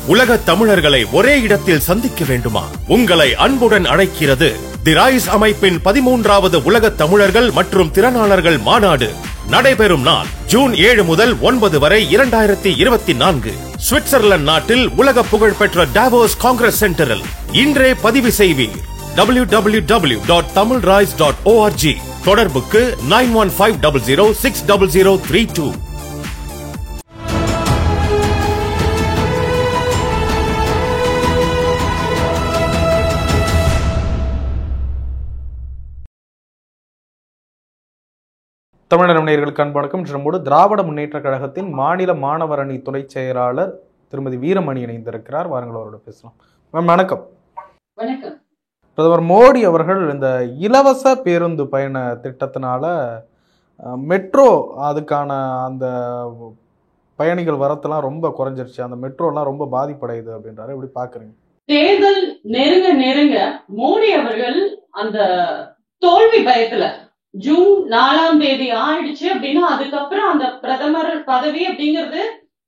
உலக தமிழர்களை ஒரே இடத்தில் சந்திக்க வேண்டுமா? உங்களை அன்புடன் அழைக்கிறது தி ரைஸ் அமைப்பின் 13வது உலக தமிழர்கள் மற்றும் திறனாளர்கள் மாநாடு. நடைபெறும் நாள் ஜூன் 7 முதல் 9 வரை 2024 சுவிட்சர்லாந்து நாட்டில் உலக புகழ்பெற்ற டாவோஸ் காங்கிரஸ் சென்டரில். இன்றே பதிவு செய்வீர். www.tamilrise.org. தொடர்புக்கு 9150060032. தமிழக நேயர்களுக்கு அன்பு நம்மோடு திராவிட முன்னேற்ற கழகத்தின் மாநில மாணவர் அணி துணை செயலாளர் திருமதி வீரமணி இணைந்திருக்கிறார். வாருங்கள், அவரோட பேசலாம். மேம் வணக்கம். வணக்கம். பிரதமர் மோடி அவர்கள் இந்த இலவச பேருந்து பயண திட்டத்தினால மெட்ரோ அதுக்கான அந்த பயணிகள் வரத்தெல்லாம் ரொம்ப குறைஞ்சிருச்சு, அந்த மெட்ரோலாம் ரொம்ப பாதிப்படையுது அப்படின்றாரு. எப்படி பாக்குறீங்க? தேர்தல் நெருங்க நெருங்க மோடி அவர்கள் அந்த தோல்வி பயத்துல ஜூன் 4ஆம் தேதி ஆயிடுச்சு அப்படின்னா அதுக்கப்புறம் அந்த பிரதமர் பதவி அப்படிங்கிறது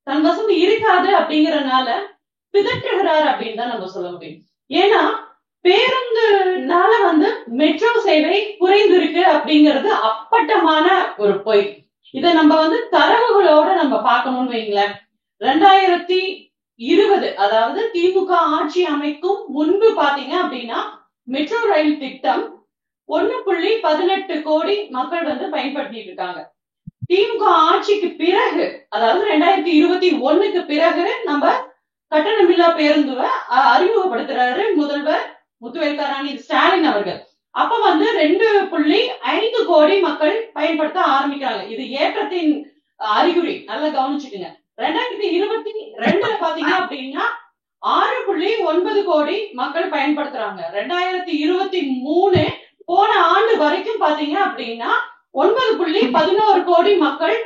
தன் வசம் இருக்காது அப்படிங்கறதுனால பிதற்றுகிறார் அப்படின்னு தான் நம்ம சொல்ல முடியும். ஏன்னா பேருந்துனால மெட்ரோ சேவை குறைந்திருக்கு அப்படிங்கிறது அப்பட்டமான ஒரு பொய். இதை நம்ம தரவுகளோட நம்ம பார்க்கணும்னு வைங்களேன். 2020 அதாவது திமுக ஆட்சி அமைக்கும் முன்பு பாத்தீங்க அப்படின்னா மெட்ரோ ரயில் திட்டம் 1.18 கோடி மக்கள் பயன்படுத்திட்டு இருக்காங்க. திமுக ஆட்சிக்கு பிறகு அதாவது 2021க்கு பிறகு நம்ம கட்டணமில்லா பேருந்துவை அறிமுகப்படுத்துறாரு முதல்வர் முத்துவேல் கருணாநிதி ஸ்டாலின் அவர்கள். அப்ப 2.5 கோடி மக்கள் பயன்படுத்த ஆரம்பிக்கிறாங்க. இது ஏற்றத்தின் அறிகுறி, நல்லா கவனிச்சுக்குங்க. 2022 பாத்தீங்க அப்படின்னா 6.9 கோடி மக்கள் பயன்படுத்துறாங்க. 2023 போன ஆண்டு வரைக்கும் பாத்தீங்க அப்படின்னா 9.11 கோடி மக்கள்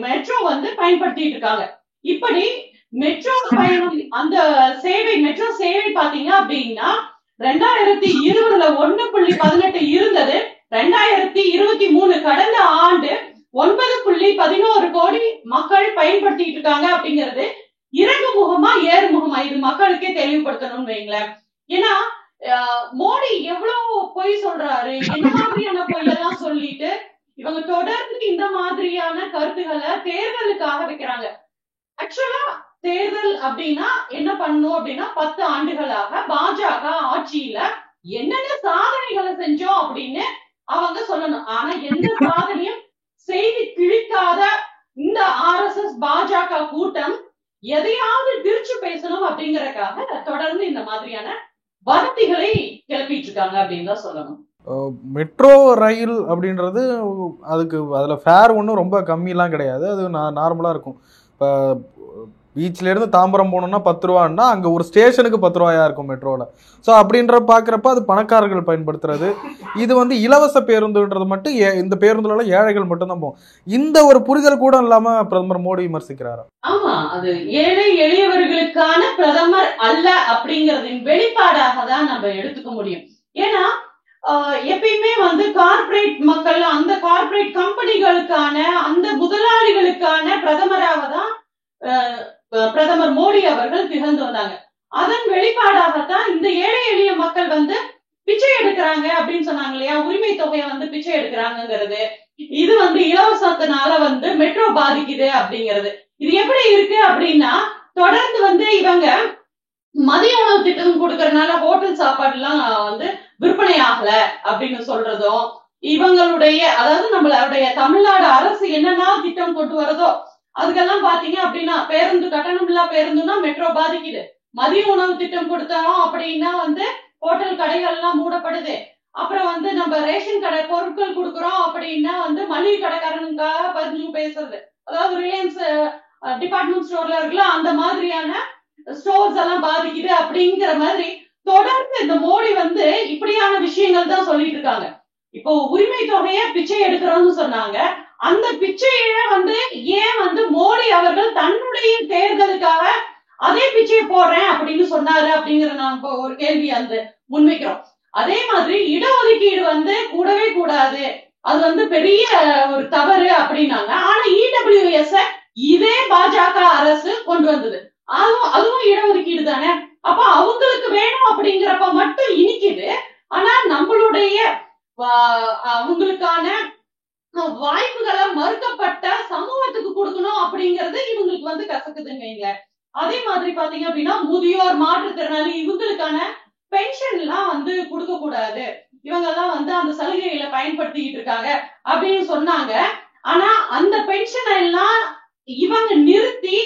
மெட்ரோ பயன்படுத்திட்டு இருக்காங்க. இப்படி மெட்ரோ பயணம் அந்த சேவை மெட்ரோ சேவை பாத்தீங்க அப்படின்னா 2020 1.18 இருந்தது. 2023 கடந்த ஆண்டு 9.11 கோடி மக்கள் பயன்படுத்திட்டு இருக்காங்க. அப்படிங்கிறது இறங்கு முகமா ஏறு முகமா இது மக்களுக்கே தெளிவுபடுத்தணும்னு வைங்களேன். ஏன்னா மோடி எவ்வளவு பொய் சொல்றாரு, என்ன மாதிரியான பொய்யெல்லாம் சொல்லிட்டு இவங்க தொடர்ந்து இந்த மாதிரியான கருத்துக்களை தேர்தலுக்காக வைக்கிறாங்க. ஆக்சுவலா தேர்தல் அப்படின்னா என்ன பண்ணும் அப்படின்னா 10 ஆண்டுகளாக பாஜக ஆட்சியில என்னென்ன சாதனைகளை செஞ்சோம் அப்படின்னு அவங்க சொல்லணும். ஆனா எந்த சாதனையும் செய்தி கிழிக்காத இந்த RSS பாஜக கூட்டம் எதையாவது திருச்சு பேசணும் அப்படிங்கறதுக்காக தொடர்ந்து இந்த மாதிரியான வதந்திகளை கிளப்பிட்டு இருக்காங்க அப்படின்னு தான் சொல்லணும். மெட்ரோ ரயில் அப்படின்றது அதுல ஃபேர் ஒன்றும் ரொம்ப கம்மியெல்லாம் கிடையாது, அது நார்மலா இருக்கும். இப்போ பீச்ல இருந்து தாம்பரம் போகணும்னா 10 ரூபான்னா அங்க ஒரு ஸ்டேஷனுக்கு 10 ரூபாயா இருக்கும் மெட்ரோல. ஸோ அப்படின்ற பாக்குறப்ப அது பணக்காரர்கள் பயன்படுத்துறது. இது இலவச பேருந்துன்றது மட்டும் இந்த பேருந்துல ஏழைகள் மட்டும் தான் போகும். இந்த ஒரு புரிதல் கூட இல்லாம பிரதமர் மோடி விமர்சிக்கிறாரு. ஆமா, அது ஏழை எளியவர்களுக்கான பிரதமர் அல்ல அப்படிங்கறதின் வெளிப்பாடாக தான் நம்ம எடுத்துக்க முடியும். ஏன்னா எப்பயுமே கார்பரேட் மக்கள் அந்த கார்பரேட் கம்பெனிகளுக்கான அந்த முதலாளிகளுக்கான பிரதமராக தான் பிரதமர் மோடி அவர்கள் திகழ்ந்து வந்தாங்க. அதன் வெளிப்பாடாகத்தான் இந்த ஏழை எளிய மக்கள் பிச்சை எடுக்கிறாங்க அப்படின்னு சொன்னாங்க இல்லையா, உரிமை தொகையை பிச்சை எடுக்கிறாங்கிறது. இது இலவசத்தினால மெட்ரோ பாதிக்குது அப்படிங்கிறது. இது எப்படி இருக்கு அப்படின்னா தொடர்ந்து இவங்க மதிய உணவு திட்டம் கொடுக்கறதுனால ஹோட்டல் சாப்பாடு எல்லாம் விற்பனை ஆகல அப்படின்னு சொல்றதும், இவங்களுடைய அதாவது நம்மளுடைய தமிழ்நாடு அரசு என்னன்னா திட்டம் கொண்டு வரதோ அதுக்கெல்லாம் பாத்தீங்க அப்படின்னா பேருந்து கட்டணம் இல்லா பேருந்துன்னா மெட்ரோ பாதிக்குது. மதிய உணவு திட்டம் கொடுத்தோம் அப்படின்னா ஹோட்டல் கடைகள் எல்லாம் மூடப்படுது. அப்புறம் நம்ம ரேஷன் கடை பொருட்கள் கொடுக்குறோம் அப்படின்னா மளிகை கடைக்காரனுக்காக பரிஞ்சு பேசுறது, அதாவது ரிலையன்ஸ் டிபார்ட்மெண்ட் ஸ்டோர்ல இருக்கலாம் அந்த மாதிரியான ஸ்டோர்ஸ் எல்லாம் பாதிக்குது அப்படிங்கிற மாதிரி தொடர்ந்து இந்த மோடி இப்படியான விஷயங்கள் தான் சொல்லிட்டு இருக்காங்க. இப்போ உரிமை தொகையை பிச்சை எடுக்கிறோம்னு சொன்னாங்க. அந்த பிச்சைய ஏன் மோடி அவர்கள் தன்னுடைய தேர்தலுக்காக அதே பிச்சையை போடுறேன் அப்படின்னு சொன்னாரு அப்படிங்கிற நாம ஒரு கேள்வி முன்வைக்கிறோம். அதே மாதிரி இடஒதுக்கீடு கூடவே கூடாது, அது பெரிய ஒரு தவறு அப்படின்னாங்க. ஆனா இடபிள்யூஎஸ் இதே பாஜக அரசு கொண்டு கொண்டு வந்தது. அதுவும் இடஒதுக்கீடு தானே. அப்ப அவங்களுக்கு வேணும் அப்படிங்கிறப்ப மட்டும் இனிக்குது. ஆனா நம்மளுடைய அவங்களுக்கான வாய்ப்புகளை மறுக்கப்பட்ட சமூகத்துக்கு கொடுக்கணும் அப்படிங்கறது இவங்களுக்கு வந்து கசக்குதுங்க. அதே மாதிரி பாத்தீங்க அப்படின்னா முதியோர், மாற்றுத்திறனாளி இவங்களுக்கான பென்ஷன் எல்லாம் வந்து கொடுக்க கூடாது, இவங்க எல்லாம் வந்து அந்த சலுகைகளை பயன்படுத்திக்கிட்டு இருக்காங்க அப்படின்னு சொன்னாங்க. ஆனா அந்த பென்ஷன் எல்லாம் இவங்க நிறுத்தி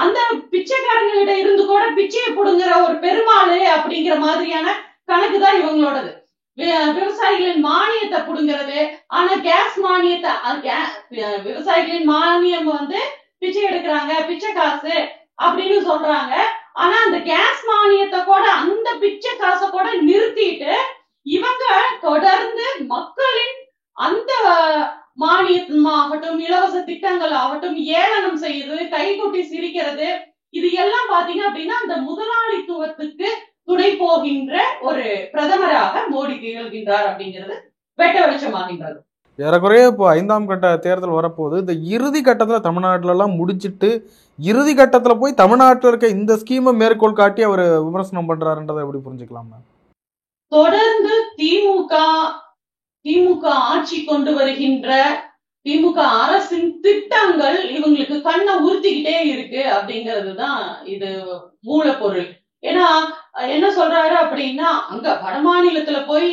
அந்த பிச்சைக்காரங்கிட்ட இருந்து கூட பிச்சையை புடுங்குற ஒரு பெருமாளு அப்படிங்கிற மாதிரியான கணக்குதான் இவங்களோடது. விவசாயிகளின் மானியத்தை புடுங்கிறது. ஆனா கேஸ் மானியத்தை விவசாயிகளின் மானியம் வந்து பிச்சை எடுக்கிறாங்க, பிச்சை காசு அப்படின்னு சொல்றாங்க. ஆனா அந்த கேஸ் மானியத்தை கூட, அந்த பிச்சை காசை கூட நிறுத்திட்டு இவங்க தொடர்ந்து மக்களின் அந்த மானியமாகட்டும், இலவச திட்டங்கள் ஆகட்டும் ஏளனம் செய்யுது, கைகொட்டி சிரிக்கிறது. இது எல்லாம் பாத்தீங்க அப்படின்னா அந்த முதலாளித்துவத்துக்கு துணை போகின்ற ஒரு பிரதமராக மோடி திகழ்கின்றார் அப்படிங்கிறது வெட்ட வெளிச்சமாகின்றது. ஏறக்குறைய இப்போ 5ஆம் கட்ட தேர்தல் வரப்போகுது. இந்த இறுதி கட்டத்தில் தமிழ்நாட்டில எல்லாம் முடிச்சுட்டு இறுதி கட்டத்தில் போய் தமிழ்நாட்டில் இருக்க இந்த ஸ்கீமை மேற்கோள் காட்டி அவர் விமர்சனம் பண்றாருன்றதை எப்படி புரிஞ்சுக்கலாம்? தொடர்ந்து திமுக ஆட்சி கொண்டு வருகின்ற திமுக அரசின் திட்டங்கள் இவங்களுக்கு கண்ணை உறுத்திக்கிட்டே இருக்கு அப்படிங்கிறது தான் இது மூலப்பொருள். ஏன்னா என்ன சொல்றாரு அப்படின்னா, அங்க வட மாநிலத்துல போய்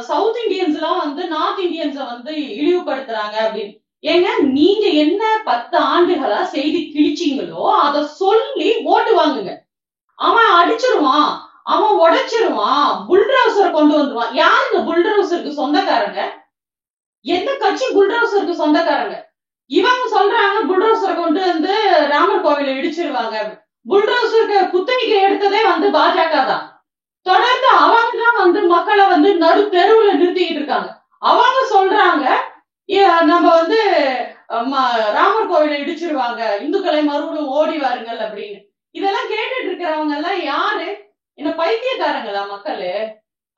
சவுத் இண்டியன்ஸ் எல்லாம் வந்து நார்த் இண்டியன்ஸ வந்து இழிவுபடுத்துறாங்க அப்படின்னு. ஏங்க, நீங்க என்ன 10 ஆண்டுகளா செய்தி கிழிச்சிங்களோ அத சொல்லி ஓட்டு வாங்குங்க. அவன் அடிச்சிருவான், அவன் உடைச்சிருவான், புல்டோசர் கொண்டு வந்துருவான். யாருங்க புல்டோசருக்கு சொந்தக்காரங்க? எந்த கட்சி புல்டோசருக்கு சொந்தக்காரங்க? இவங்க சொல்றாங்க புல்டோசரை கொண்டு வந்து ராமர் கோவிலை இடிச்சிருவாங்க. புல்டோசருக்கு குத்தகைக்கு எடுத்ததே வந்து பாஜக தான். தொடர்ந்து அவங்க தான் வந்து மக்களை வந்து நடு தெருவுல நிறுத்திக்கிட்டு இருக்காங்க. அவங்க சொல்றாங்க நம்ம வந்து ராமர் கோவிலை இடிச்சிருவாங்க, இந்துக்களை மறுபடியும் ஓடி வாருங்கள் அப்படின்னு. இதெல்லாம் கேட்டுட்டு இருக்கிறவங்க எல்லாம் யாரு? என்ன பைத்தியக்காரங்களா மக்களு?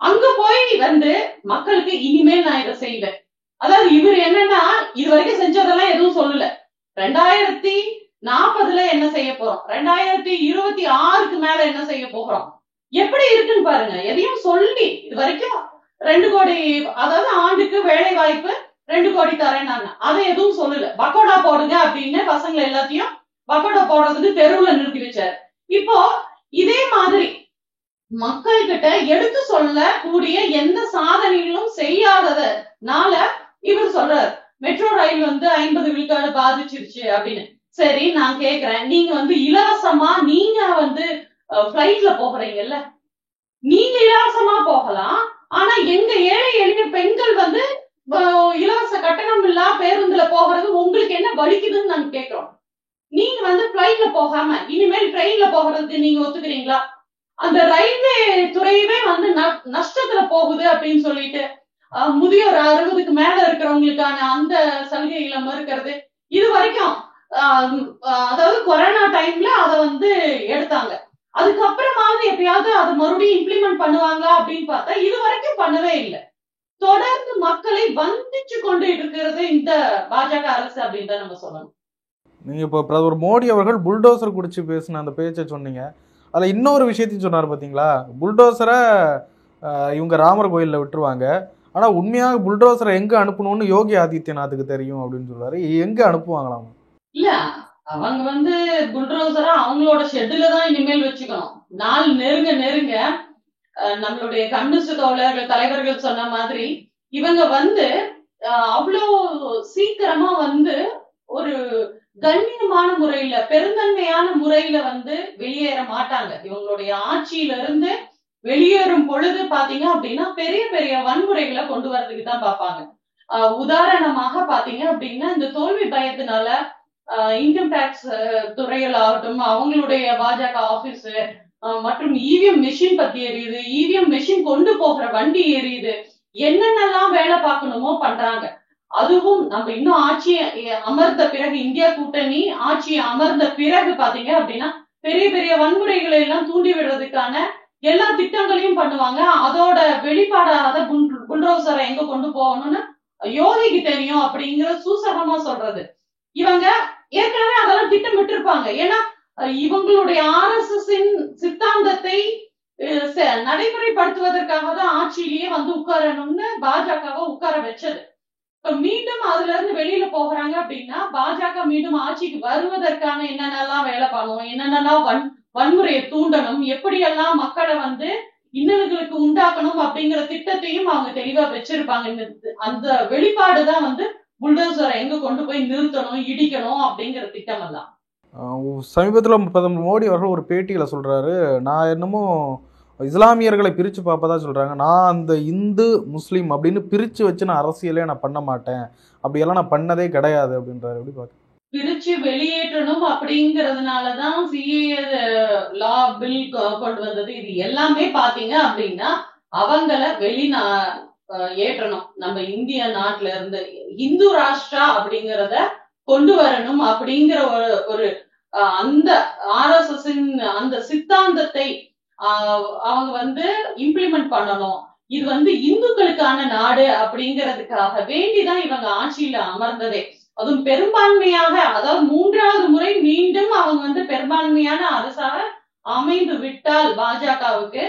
அங்க போய் வந்து மக்களுக்கு இனிமேல் நான் இதை செய்வேன். அதாவது இவர் என்னன்னா இது வரைக்கும் செஞ்சதெல்லாம் எதுவும் சொல்லல. 2040 என்ன செய்ய போறோம், 2026 மேல என்ன செய்ய போகிறோம், எப்படி இருக்குன்னு பாருங்க. எதையும் சொல்லி இது வரைக்கும் 2 கோடி, அதாவது ஆண்டுக்கு வேலை வாய்ப்பு 2 கோடி தரேன், நாங்க அதை எதுவும் சொல்லல. பக்கோடா போடுங்க அப்படின்னு பசங்களை எல்லாத்தையும் பக்கோடா போடுறதுக்கு தெருவுல நிறுத்தி வச்சாரு. இப்போ இதே மாதிரி மக்கள் கிட்ட எடுத்து சொல்ல கூடிய எந்த சாதனைகளும் செய்யாததுனால இவர் சொல்றாரு மெட்ரோ ரயில் வந்து 50 விழுக்காடு பாதிச்சிருச்சு அப்படின்னு. சரி, நான் கேக்குறேன், நீங்க வந்து இலவசமா நீங்க வந்து பிளைட்ல போகிறீங்கல்ல, நீங்க இலவசமா போகலாம். ஆனா எங்க ஏழை எளிய பெண்கள் வந்து இலவச கட்டணம் இல்லா பேருந்துல போகிறது உங்களுக்கு என்ன வலிக்குதுன்னு நாங்க கேட்கிறோம். நீங்க வந்து பிளைட்ல போகாம இனிமேல் ட்ரெயின்ல போகிறதுக்கு நீங்க ஒத்துக்கிறீங்களா? அந்த ரயில்வே துறையவே வந்து நஷ்டத்துல போகுது அப்படின்னு சொல்லிட்டு முதியோர் 60க்கு மேல இருக்கிறவங்களுக்கான அந்த சலுகைகளை மறுக்கிறது. இது வரைக்கும் அதாவது கொரோனா டைம்ல அதை வந்து எடுத்தாங்க. அதுக்கப்புறமாவது எப்பயாவது அதை மறுபடியும் இம்ப்ளிமெண்ட் பண்ணுவாங்களா அப்படின்னு பார்த்தா இது வரைக்கும் பண்ணவே இல்லை. தொடர்ந்து மக்களை வந்திச்சு கொண்டு இருக்கிறது இந்த பாஜக அரசு அப்படின்னு தான் நம்ம சொல்லணும். நீங்க இப்போ பிரதமர் மோடி அவர்கள் புல்டோசர் குடிச்சு பேசின அந்த பேச்சை சொன்னீங்க. அதில் இன்னொரு விஷயத்தையும் சொன்னார் பார்த்தீங்களா, புல்டோசரை இவங்க ராமர் கோயிலில் விட்டுருவாங்க, ஆனால் உண்மையாக புல்டோசரை எங்கே அனுப்பணும்னு யோகி ஆதித்யநாத்துக்கு தெரியும் அப்படின்னு சொல்றாரு. எங்கே அனுப்புவாங்களாம்? இல்ல, அவங்க வந்து புல்டோசரா அவங்களோட ஷெட்ல தான் இனிமேல் வச்சுக்கணும். நாள் நெருங்க நெருங்க நம்மளுடைய கம்யூனிஸ்ட் தலைவர்கள் சொன்ன மாதிரி இவங்க வந்து அவ்வளோ சீக்கிரமா வந்து ஒரு கண்ணியமான முறையில, பெருந்தன்மையான முறையில வந்து வெளியேற மாட்டாங்க. இவங்களுடைய ஆட்சியில இருந்து வெளியேறும் பொழுது பாத்தீங்க அப்படின்னா பெரிய பெரிய வன்முறைகளை கொண்டு வரதுக்கு தான் பார்ப்பாங்க. உதாரணமாக பாத்தீங்க அப்படின்னா இந்த தோல்வி பயத்தினால இன்கம் டாக்ஸ் துறைகள் ஆகட்டும், அவங்களுடைய பாஜக ஆபீஸ் மற்றும் இவிஎம் மெஷின் பத்தி எரியுது, இவிஎம் மெஷின் கொண்டு போகிற வண்டி எரியுது, என்னென்னலாம் வேலை பார்க்கணுமோ பண்றாங்க. அதுவும் நம்ம இன்னும் ஆட்சியை அமர்ந்த பிறகு, இந்தியா கூட்டணி ஆட்சியை அமர்ந்த பிறகு பாத்தீங்க அப்படின்னா பெரிய பெரிய வன்முறைகளை எல்லாம் தூண்டி விடுறதுக்கான எல்லா திட்டங்களையும் பண்ணுவாங்க. அதோட வெளிப்பாடாத புல்டோசரை எங்க கொண்டு போகணும்னு யோகிக்கு தெரியும் அப்படிங்கிற சூசகமா சொல்றது. இவங்க ஏற்கனவே அதெல்லாம் திட்டமிட்டு இருப்பாங்க. ஏன்னா இவங்களுடைய ஆர்எஸ்எஸ் சித்தாந்தத்தை நடைமுறைப்படுத்துவதற்காக தான் ஆட்சியிலேயே வந்து உட்காரணும்னு பாஜகவை உட்கார வச்சது. இப்ப மீண்டும் அதுல இருந்து வெளியில போகிறாங்க அப்படின்னா பாஜக மீண்டும் ஆட்சிக்கு வருவதற்கான என்னென்னலாம் வேலை பண்ணணும், என்னென்னலாம் வன்முறையை தூண்டணும், எப்படியெல்லாம் மக்களை வந்து இன்னல்களுக்கு உண்டாக்கணும் அப்படிங்கிற திட்டத்தையும் அவங்க தெளிவா வச்சிருப்பாங்க. அந்த வெளிப்பாடுதான் வந்து புல்டோசரை எங்க கொண்டு போய் நிறுத்தணும், இடிக்கணும் அப்படிங்கிற திட்டம் எல்லாம். சமீபத்தில் பிரதமர் மோடி அவர்கள் ஒரு பேட்டியில சொல்றாரு, நான் என்னமோ இஸ்லாமியர்களை பிரித்து பார்ப்பதா சொல்றாங்க, நான் அந்த இந்து முஸ்லீம் அப்படின்னு பிரித்து வச்சு நான் அரசியலே நான் பண்ண மாட்டேன், அப்படியெல்லாம் நான் பண்ணதே கிடையாது அப்படின்றாரு. எப்படி பார்க்க பிரிச்சு வெளியேற்றணும் அப்படிங்கறதுனாலதான் சிஏ லா பில் கொண்டு வந்தது. இது எல்லாமே பாத்தீங்க அப்படின்னா அவங்கள ஏற்றணும். நம்ம இந்திய நாட்டுல இருந்து இந்து ராஷ்டிரா அப்படிங்கறத கொண்டு வரணும் அப்படிங்கிற ஒரு அந்த ஆர்எஸ்எஸ் அந்த சித்தாந்தத்தை அவங்க வந்து இம்ப்ளிமெண்ட் பண்ணணும். இது வந்து இந்துக்களுக்கான நாடு அப்படிங்கிறதுக்காக வேண்டிதான் இவங்க ஆட்சியில அமர்ந்ததே. அதுவும் பெரும்பான்மையாக, அதாவது 3வது முறை மீண்டும் அவங்க வந்து பெரும்பான்மையான அரசாக அமைந்து விட்டால் பாஜகவுக்கு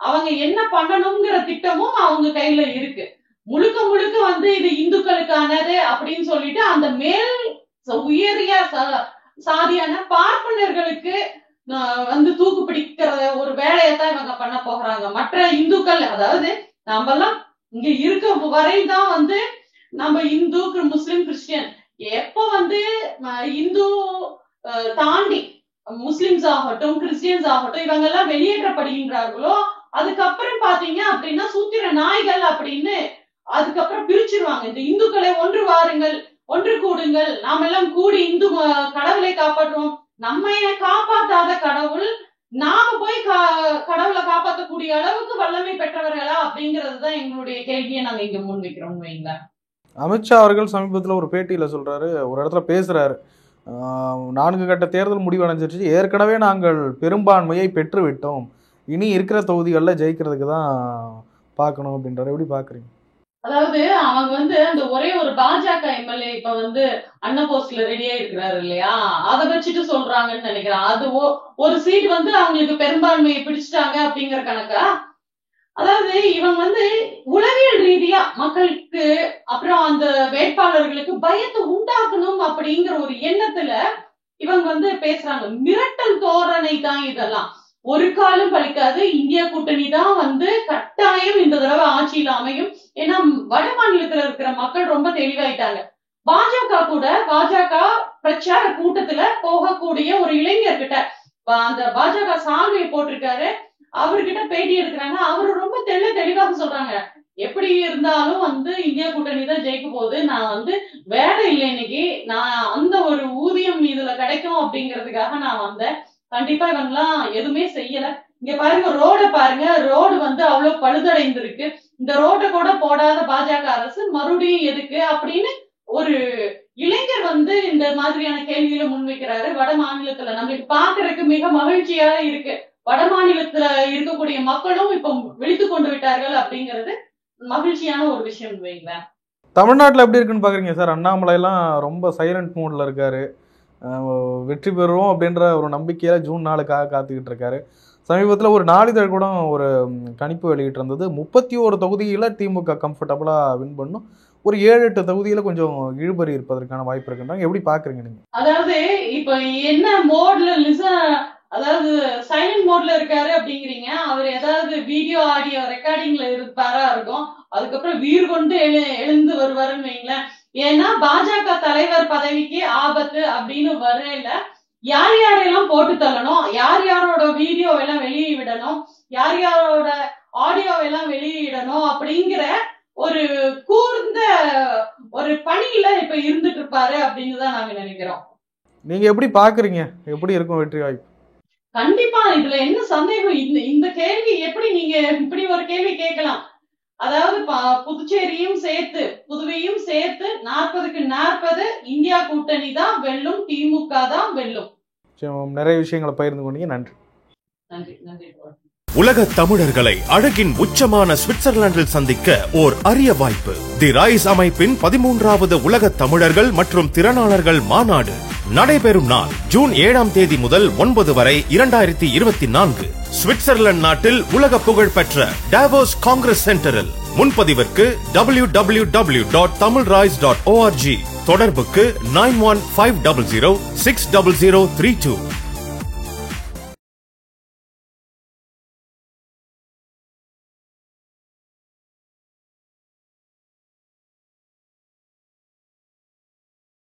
அவங்க என்ன பண்ணணுங்கிற திட்டமும் அவங்க கையில இருக்கு. முழுக்க முழுக்க வந்து இது இந்துக்களுக்கானது அப்படின்னு சொல்லிட்டு அந்த மேல் உயரிய சாதியான பார்ப்பனர்களுக்கு வந்து தூக்கு பிடிக்கிற ஒரு வேலையத்தான் இவங்க பண்ண போகிறாங்க. மற்ற இந்துக்கள், அதாவது நம்மெல்லாம் இங்க இருக்க வரைதான் வந்து நம்ம இந்து முஸ்லிம் கிறிஸ்டியன், எப்ப வந்து இந்து தாண்டி முஸ்லிம்ஸ் ஆகட்டும் கிறிஸ்டியன்ஸ் ஆகட்டும் இவங்க எல்லாம் வெளியேற்றப்படுகின்றார்களோ அதுக்கப்புறம் பாத்தீங்க அப்படின்னா சூத்திர நாய்கள் அப்படின்னு அதுக்கப்புறம் பிரிச்சிருவாங்க. இந்த இந்துக்களை ஒன்று வாருங்கள், ஒன்று கூடுங்கள், நாம் எல்லாம் கூடி இந்து கடவுளை காப்பாற்றுவோம். நம்ம காப்பாத்தாத கடவுள் நாம போய் கடவுளை காப்பாற்றக்கூடிய அளவுக்கு வல்லமை பெற்றவர்களா அப்படிங்கறதுதான் எங்களுடைய கேள்வியை நாங்க இங்க முன்வைக்கிறோம். வைங்களா, அமித்ஷா அவர்கள் சமீபத்தில் ஒரு பேட்டியில சொல்றாரு, ஒரு இடத்துல பேசுறாரு, 4 கட்ட தேர்தல் முடிவடைஞ்சிருச்சு, ஏற்கனவே நாங்கள் பெரும்பான்மையை பெற்று விட்டோம், இனி இருக்கிற தொகுதிகளில் ஜெயிக்கிறதுக்கு தான் பார்க்கணும் அப்படின்றாரு. எப்படி பாக்குறீங்க? அதாவது அவங்க வந்து அந்த ஒரே ஒரு பாஜக எம்எல்ஏ இப்ப வந்து அன்னபோஸ்ட்ல ரெடியா இருக்கிறாரு இல்லையா, அதை வச்சுட்டு சொல்றாங்கன்னு நினைக்கிறேன். அது ஒரு சீட் வந்து அவங்களுக்கு பெரும்பான்மையை பிடிச்சிட்டாங்க அப்படிங்கிற கணக்கா? அதாவது இவங்க வந்து உளவியல் ரீதியா மக்களுக்கு அப்புறம் அந்த வேட்பாளர்களுக்கு பயத்தை உண்டாக்கணும் அப்படிங்கிற ஒரு எண்ணத்துல இவங்க வந்து பேசுறாங்க. மிரட்டல் தோரணை தான் இதெல்லாம். ஒரு காலம் பலிக்காது. இந்தியா கூட்டணி தான் வந்து கட்டாயம் இந்த தடவை ஆட்சியில அமையும். ஏன்னா வட மாநிலத்துல இருக்கிற மக்கள் ரொம்ப தெளிவாயிட்டாங்க. பாஜக பிரச்சார கூட்டத்துல போகக்கூடிய ஒரு இளைஞர்கிட்ட அந்த பாஜக சாமியை போட்டிருக்காரு, அவர்கிட்ட பேட்டி எடுக்கிறாங்க. அவரு ரொம்ப தெளிவாக சொல்றாங்க, எப்படி இருந்தாலும் வந்து இந்தியா கூட்டணி தான் ஜெயிக்க போகுது, நான் வந்து வேலை இல்லை இன்னைக்கு, நான் அந்த ஒரு ஊதியம் இதுல கிடைக்கும் அப்படிங்கிறதுக்காக நான் வந்தேன், கண்டிப்பா இவங்கெல்லாம் எதுவுமே செய்யல. இங்க பாருங்க, ரோட பாருங்க, ரோடு வந்து அவ்வளவு பழுதடைந்திருக்கு, இந்த ரோட்டை கூட போடாத பாஜக அரசு மறுபடியும் எதுக்கு அப்படின்னு ஒரு இளைஞர் வந்து இந்த மாதிரியான கேள்வியில முன்வைக்கிறாரு. வட மாநிலத்துல நம்மளுக்கு பாக்குறதுக்கு மிக மகிழ்ச்சியா இருக்கு. வட மாநிலத்துல இருக்கக்கூடிய மக்களும் இப்ப விழித்து கொண்டு விட்டார்கள் அப்படிங்கிறது மகிழ்ச்சியான ஒரு விஷயம். வைங்களேன், தமிழ்நாட்டுல எப்படி இருக்குன்னு பாக்குறீங்க சார்? அண்ணாமலை எல்லாம் ரொம்ப சைலண்ட் மூட்ல இருக்காரு, வெற்றி பெறுவோம் அப்படின்ற ஒரு நம்பிக்கையில ஜூன் 4க்காக காத்துக்கிட்டு இருக்காரு. சமீபத்தில் ஒரு நாளிதழ் கூட ஒரு கணிப்பு வெளியிட்டு இருந்தது, 31 தொகுதியில திமுக கம்ஃபர்டபுளா வின் பண்ணும், ஒரு 7-8 தொகுதியில கொஞ்சம் இழுபறி இருப்பதற்கான வாய்ப்பு இருக்குன்றாங்க. எப்படி பாக்குறீங்க நீங்க? அதாவது இப்ப என்ன மோட்ல அதாவது சைலண்ட் மோட்ல இருக்காரு அப்படிங்கிறீங்க. அவர் ஏதாவது வீடியோ ஆடியோ ரெக்கார்டிங்ல இருப்பாரா இருக்கும், அதுக்கப்புறம் வீர் கொண்டு எழுந்து வருவாருன்னு வைங்களேன். ஏன்னா பாஜக தலைவர் பதவிக்கு ஆபத்து அப்படின்னு வரையில யார் யாரெல்லாம் போட்டு தள்ளணும், யார் யாரோட வீடியோவெல்லாம் வெளியே விடணும், யார் யாரோட ஆடியோவெல்லாம் வெளியிடணும் அப்படிங்கிற ஒரு கூர்ந்த ஒரு பணியில இப்ப இருந்துட்டு இருப்பாரு அப்படின்னு தான் நாங்க நினைக்கிறோம். நீங்க எப்படி பாக்குறீங்க, எப்படி இருக்கும் வெற்றி வாய்ப்பு? கண்டிப்பா, இதுல என்ன சந்தேகம்? இந்த கேள்வி எப்படி நீங்க இப்படி ஒரு கேள்வி கேட்கலாம்? அதாவது புதுச்சேரியும் சேர்த்து புதுவையும் சேர்த்து 40க்கு 40 இந்தியா கூட்டணி தான் வெல்லும், திமுக தான் வெல்லும். நிறைய விஷயங்களை பகிர்ந்து கொண்டீங்க. நன்றி. நன்றி. உலக தமிழர்களை அழகின் உச்சமான சுவிட்சர்லாந்தில் சந்திக்க ஓர் அரிய வாய்ப்பு. தி ரைஸ் அமைப்பின் 13வது உலக தமிழர்கள் மற்றும் திறனாளர்கள் மாநாடு நடைபெறும் நாள் ஜூன் 7ஆம் தேதி முதல் 9 வரை 2024 சுவிட்சர்லாந்து நாட்டில் உலக புகழ் பெற்ற டாவோஸ் காங்கிரஸ் சென்டரில். முன்பதிவிற்கு www.tamilrise.org. தொடர்புக்கு 9150060032.